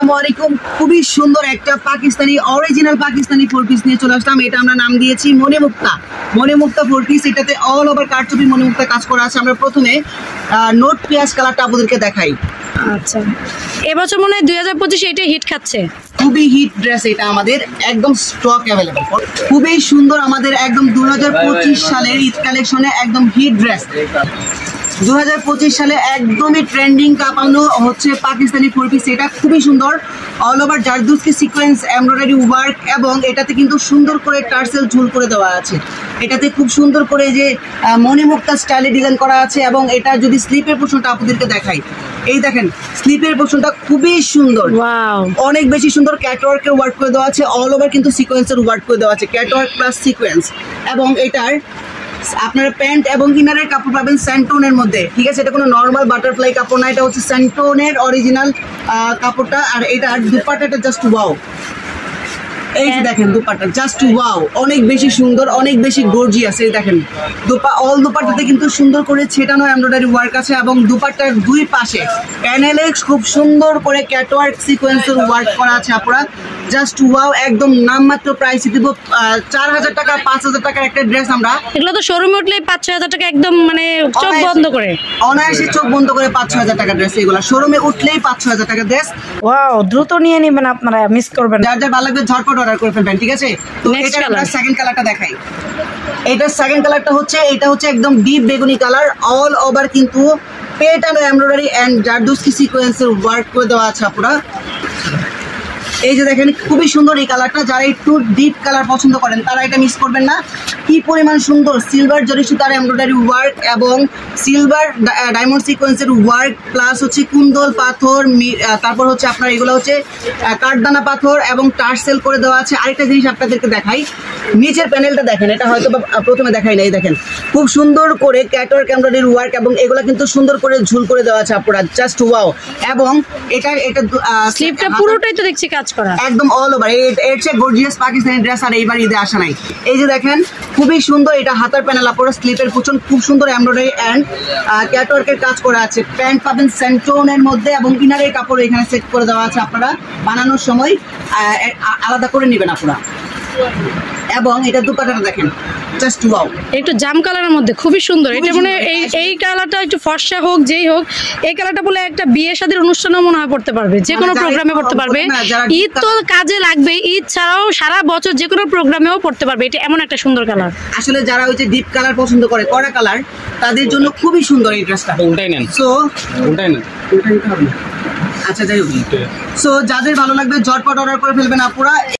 আসসালামু খুবই সুন্দর একটা Pakistani original Pakistani four piece নিয়ে চলে আসলাম। এটা আমরা নাম দিয়েছি মণিমুক্তা ফোর পিস। এটাতে অল ওভার কারচুপি মণিমুক্তা কাজ করা আছে। আমরা প্রথমে নোট পেঁয়াজ কালারটা আপনাদেরকে দেখাই। আচ্ছা, এবছর মনে হয় 2025 এটা হিট খাচ্ছে। খুবই হিট ড্রেস, এটা আমাদের একদম স্টক অ্যাভেলেবল। খুবই সুন্দর, আমাদের একদম 2025 সালের ঈদ কালেকশনে একদম হিট ড্রেস। 2025 সালে একদমই ট্রেন্ডিং কাঁপানো হচ্ছে পাকিস্তানি ফোর পিস। এটা খুবই সুন্দর, all over zardozi sequence embroidery work এবং এটাতে কিন্তু সুন্দর করে টার্সেল ঝুল করে দেওয়া আছে। এটাতে খুব সুন্দর করে যে মণিমুক্তা স্টাইলে ডিজাইন করা আছে। এবং এটা যদি স্লিপের পোর্শনটা আপনাদেরকে দেখাই, এই দেখেন স্লিপের পোর্শনটা খুবই সুন্দর, অনেক বেশি সুন্দর। ক্যাটওয়ার্কের ওয়ার্ক করে দেওয়া আছে, অল ওভার কিন্তু সিকোয়েন্সের ওয়ার্ক করে দেওয়া আছে, ক্যাটওয়ার্ক প্লাস সিকোয়েন্স। এবং এটার আপনারা প্যান্ট এবং ইনারের কাপড় পাবেন স্যান্টোনের মধ্যে, ঠিক আছে? এটা কোনো নর্মাল বাটারফ্লাই কাপড় না, এটা হচ্ছে স্যান্টোনের অরিজিনাল কাপড়টা। আর এটার দুপাট্টাটা জাস্ট ওয়াও, এই যে দেখেন দুপাট্টা জাস্ট ওয়াও, অনেক বেশি সুন্দর, অনেক বেশি গর্জিয়াস। এই দেখেন অল দুপাট্টাতে কিন্তু সুন্দর করে ছেটানো এমব্রয়ডারি ওয়ার্ক আছে এবং দুপাট্টার দুই পাশে প্যানেলে খুব সুন্দর করে ক্যাটওয়ার্ক সিকোয়েন্সের ওয়ার্ক করা আছে। আপনারা জাস্ট ওয়াও, একদম নামমাত্র প্রাইসে দিব 4000 টাকা 5000 টাকার একটা ড্রেস। আমরা এগুলো তো শোরুমে উঠলে 5-6000 টাকা একদম মানে চোখ বন্ধ করে, অনায়াসে চোখ বন্ধ করে 5-6000 টাকা ড্রেস। এগুলো শোরুমে উঠলেই 5-6000 টাকা ড্রেস। ওয়াও, দ্রুত নিয়ে নেবেন, আপনারা মিস করবেন। যার যার ভালো লাগবে ঝটপট অর্ডার করে ফেলবেন, ঠিক আছে? তো এটা আমরা সেকেন্ড কালারটা দেখাই। এটার সেকেন্ড কালারটা হচ্ছে, এটা হচ্ছে একদম ডিপ বেগুনি কালার, অল ওভার কিন্তু পেটানো এমব্রয়ডারি এন্ড জারদুস্কি সিকোয়েন্সের ওয়ার্ক করে দেওয়া আছে। আপনারা এই যে দেখেন খুবই সুন্দর এই কালারটা। যারা একটু ডিপ কালার পছন্দ করেন তারা এটা মিস করবেন না। কি পরিমাণ সুন্দর সিলভার জরি সুতার এমব্রয়ডারি ওয়ার্ক এবং সিলভার ডায়মন্ড সিকোয়েন্সের ওয়ার্ক প্লাস হচ্ছে কুন্দল পাথর, তারপর হচ্ছে আপনার এগুলো হচ্ছে কাঠদানা পাথর এবং টার্সেল করে দেওয়া আছে। আরেকটা জিনিস আপনাদেরকে দেখাই, নিচের প্যানেলটা দেখেন, এটা হয়তো প্রথমে দেখাই নাই। দেখেন খুব সুন্দর করে ক্যাটওয়ার্ক এমব্রয়ডারি ওয়ার্ক এবং এগুলো কিন্তু সুন্দর করে ঝুল করে দেওয়া আছে। আপনারা জাস্ট ওয়াও। এবং এটা স্লিপটা পুরোটাই তো দেখছি কাজ করা, একদম অল ওভার। এর চেয়ে গর্জিয়াস পাকিস্তানি ড্রেস আর এইবার ঈদে আসা নাই। এই যে দেখেন খুবই সুন্দর, এটা হাতার প্যানেল, আপনারা স্লিপের কুচন খুব সুন্দর এমব্রয়ডারি এন্ড ক্যাটওয়ার্কের কাজ করা আছে। প্যান্ট পাবেন স্যান্টোনের মধ্যে এবং ইনারের কাপড় এখানে সেট করে দেওয়া আছে। আপনারা বানানোর সময় আলাদা করে নেবেন আপনারা। এবং এটা দুপাট্টাটা দেখেন জাস্ট ওয়াও, একটু জাম কালারের মধ্যে খুবই সুন্দর। এটা মানে এই কালারটা একটু ফর্সা হোক যেই হোক, এই কালারটা বলে একটা বিয়ে শাদীর অনুষ্ঠানও মনে হয় পড়তে পারবে, যে কোনো প্রোগ্রামে পড়তে পারবে। ঈদ তো কাজে লাগবে, ঈদ ছাড়াও সারা বছর যে কোনো প্রোগ্রামেও পড়তে পারবে। এটা এমন একটা সুন্দর কালার। আসলে যারা ওই যে ডিপ কালার পছন্দ করে, কড়া কালার, তাদের জন্য খুবই সুন্দর এই ড্রেসটা। উল্টাই নেন, সো উল্টাই নেন, আচ্ছা যাই হোক। সো যাদের ভালো লাগবে ঝটপট অর্ডার করে ফেলবেন আপনারা।